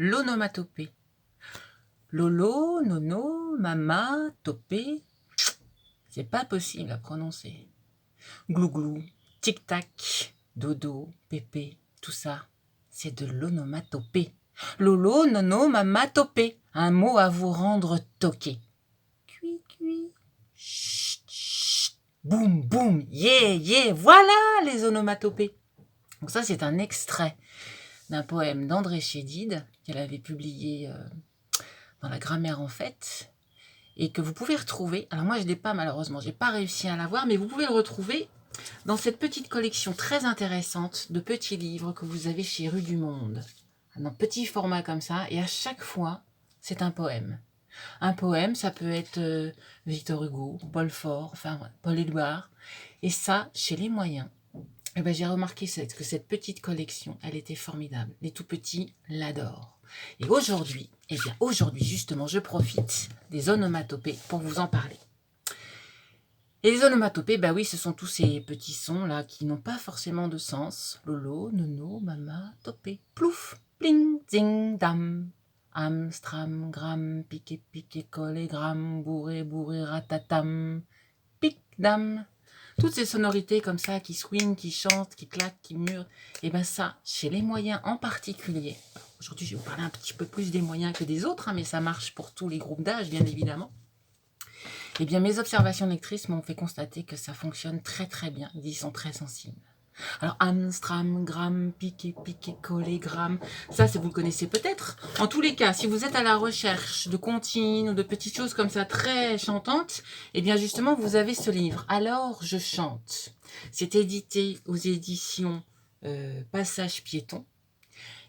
l'onomatopée. Lolo, nono, mama, topé. C'est pas possible à prononcer. Glouglou, tic-tac, dodo, pépé, tout ça, c'est de l'onomatopée. Lolo, nono, mama, topé. Un mot à vous rendre toqué. Cui, cui, chut, chut, boum, boum, yeah, yeah, voilà les onomatopées. Donc ça, c'est un extrait d'un poème d'André Chédid, qu'elle avait publié dans la Grammaire en fait, et que vous pouvez retrouver. Alors moi, je ne l'ai pas malheureusement, j'ai pas réussi à l'avoir, mais vous pouvez le retrouver dans cette petite collection très intéressante de petits livres que vous avez chez Rue du Monde. Dans petit format comme ça, et à chaque fois, c'est un poème. Un poème, ça peut être Victor Hugo, Paul Fort, enfin Paul Éluard. Et ça, chez Les Moyens, eh ben, j'ai remarqué que cette petite collection, elle était formidable. Les tout petits l'adorent. Et aujourd'hui, eh bien aujourd'hui justement, je profite des onomatopées pour vous en parler. Et les onomatopées, bah oui, ce sont tous ces petits sons là qui n'ont pas forcément de sens. Lolo, nono, mama, topé, plouf, bling, zing, dam. Am, stram, gram, piqué, piqué, collé, gram, bourré, bourré, ratatam, pic, dam. Toutes ces sonorités comme ça qui swing, qui chantent, qui claquent, qui murent, et bien ça, chez Les Moyens en particulier. Aujourd'hui, je vais vous parler un petit peu plus des moyens que des autres, hein, mais ça marche pour tous les groupes d'âge, bien évidemment. Eh bien, mes observations lectrices m'ont fait constater que ça fonctionne très très bien. Ils y sont très sensibles. Alors, am, stram, gram, piqué, piqué, collé, gram, ça, vous le connaissez peut-être. En tous les cas, si vous êtes à la recherche de comptines ou de petites choses comme ça très chantantes, eh bien justement, vous avez ce livre. Alors, je chante. C'est édité aux éditions Passage Piéton.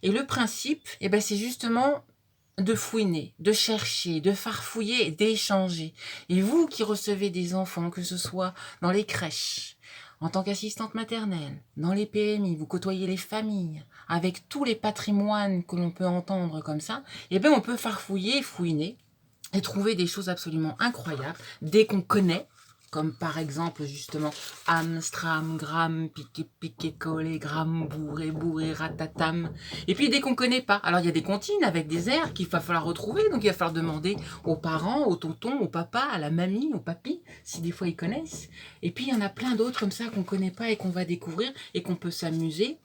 Et le principe, eh ben, c'est justement de fouiner, de chercher, de farfouiller et d'échanger. Et vous qui recevez des enfants, que ce soit dans les crèches, en tant qu'assistante maternelle, dans les PMI, vous côtoyez les familles, avec tous les patrimoines que l'on peut entendre comme ça, eh bien on peut farfouiller, fouiner et trouver des choses absolument incroyables dès qu'on connaît, comme par exemple justement am, stram, gram, piqué, piqué, collé, gram, bourré, bourré, ratatam. Et puis dès qu'on ne connaît pas, alors il y a des comptines avec des airs qu'il va falloir retrouver, donc il va falloir demander aux parents, aux tontons, au papa, à la mamie, au papy, si des fois ils connaissent. Et puis il y en a plein d'autres comme ça qu'on ne connaît pas et qu'on va découvrir et qu'on peut s'amuser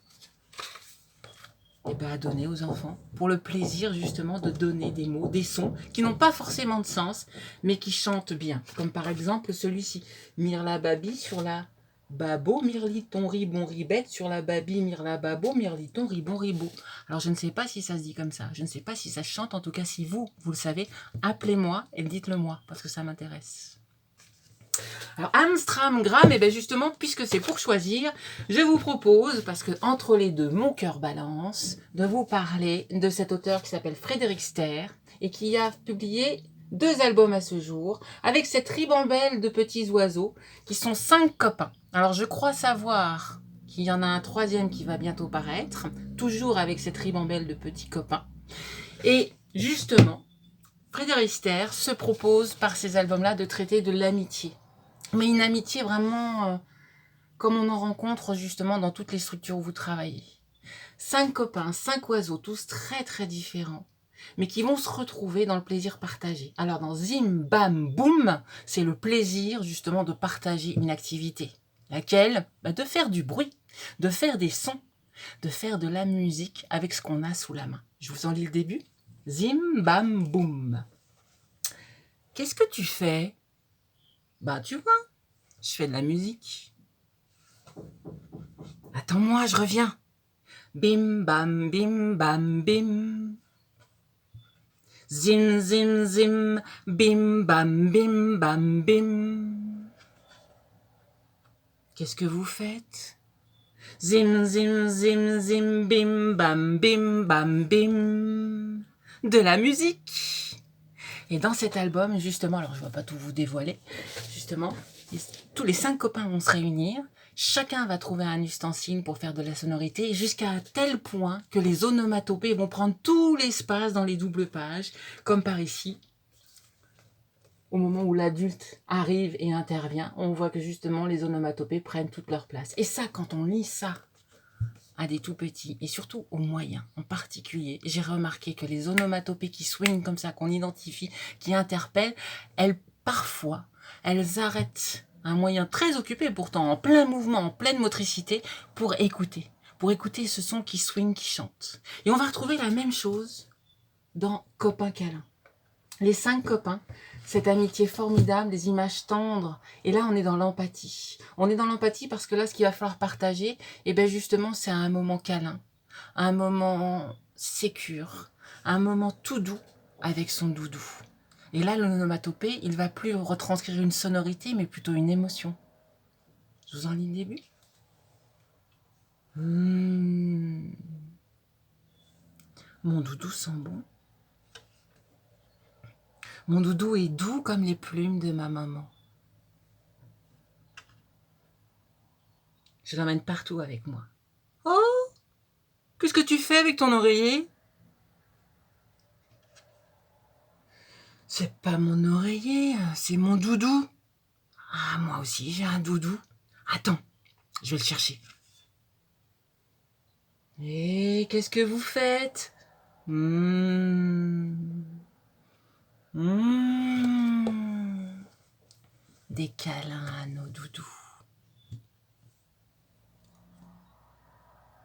à donner aux enfants, pour le plaisir justement de donner des mots, des sons qui n'ont pas forcément de sens, mais qui chantent bien. Comme par exemple celui-ci, Mirla Babi sur la babo, mirliton ribon ribette, sur la babi, mirla babo, mirliton ribon ribot. Alors je ne sais pas si ça se dit comme ça, je ne sais pas si ça chante, en tout cas si vous le savez, appelez-moi et dites-le moi, parce que ça m'intéresse. Alors Amstram Gram, et bien justement, puisque c'est pour choisir, je vous propose, parce que entre les deux, mon cœur balance, de vous parler de cet auteur qui s'appelle Frédéric Ster et qui a publié 2 albums à ce jour, avec cette ribambelle de petits oiseaux qui sont 5 copains. Alors je crois savoir qu'il y en a un 3e qui va bientôt paraître, toujours avec cette ribambelle de petits copains. Et justement, Frédéric Ster se propose par ces albums-là de traiter de l'amitié. Mais une amitié vraiment comme on en rencontre justement dans toutes les structures où vous travaillez. 5 copains, 5 oiseaux, tous très très différents, mais qui vont se retrouver dans le plaisir partagé. Alors dans Zim, Bam, Boum, c'est le plaisir justement de partager une activité. Laquelle ? De faire du bruit, de faire des sons, de faire de la musique avec ce qu'on a sous la main. Je vous en lis le début. Zim, Bam, Boum. Qu'est-ce que tu fais ? Tu vois, je fais de la musique. Attends-moi, je reviens. Bim, bam, bim, bam, bim. Zim, zim, zim, bim, bam, bim, bam, bim. Qu'est-ce que vous faites ? Zim, zim, zim, zim, bim, bam, bim. De la musique. Et dans cet album, justement, alors je ne vais pas tout vous dévoiler, justement, tous les 5 copains vont se réunir. Chacun va trouver un ustensile pour faire de la sonorité jusqu'à tel point que les onomatopées vont prendre tout l'espace dans les doubles pages, comme par ici. Au moment où l'adulte arrive et intervient, on voit que justement les onomatopées prennent toute leur place. Et ça, quand on lit ça, à des tout petits et surtout aux moyens en particulier. J'ai remarqué que les onomatopées qui swingent comme ça, qu'on identifie, qui interpellent, parfois, elles arrêtent un moyen très occupé pourtant, en plein mouvement, en pleine motricité, pour écouter ce son qui swing, qui chante. Et on va retrouver la même chose dans Copain câlin. Les 5 copains, cette amitié formidable, des images tendres. Et là, on est dans l'empathie. On est dans l'empathie parce que là, ce qu'il va falloir partager, et bien justement, c'est un moment câlin, un moment sécure, un moment tout doux avec son doudou. Et là, l'onomatopée, il va plus retranscrire une sonorité, mais plutôt une émotion. Je vous en lis le début. Mon doudou sent bon. Mon doudou est doux comme les plumes de ma maman. Je l'emmène partout avec moi. Oh, qu'est-ce que tu fais avec ton oreiller? C'est pas mon oreiller, c'est mon doudou. Ah, moi aussi, j'ai un doudou. Attends, je vais le chercher. Et qu'est-ce que vous faites? Des câlins à nos doudous.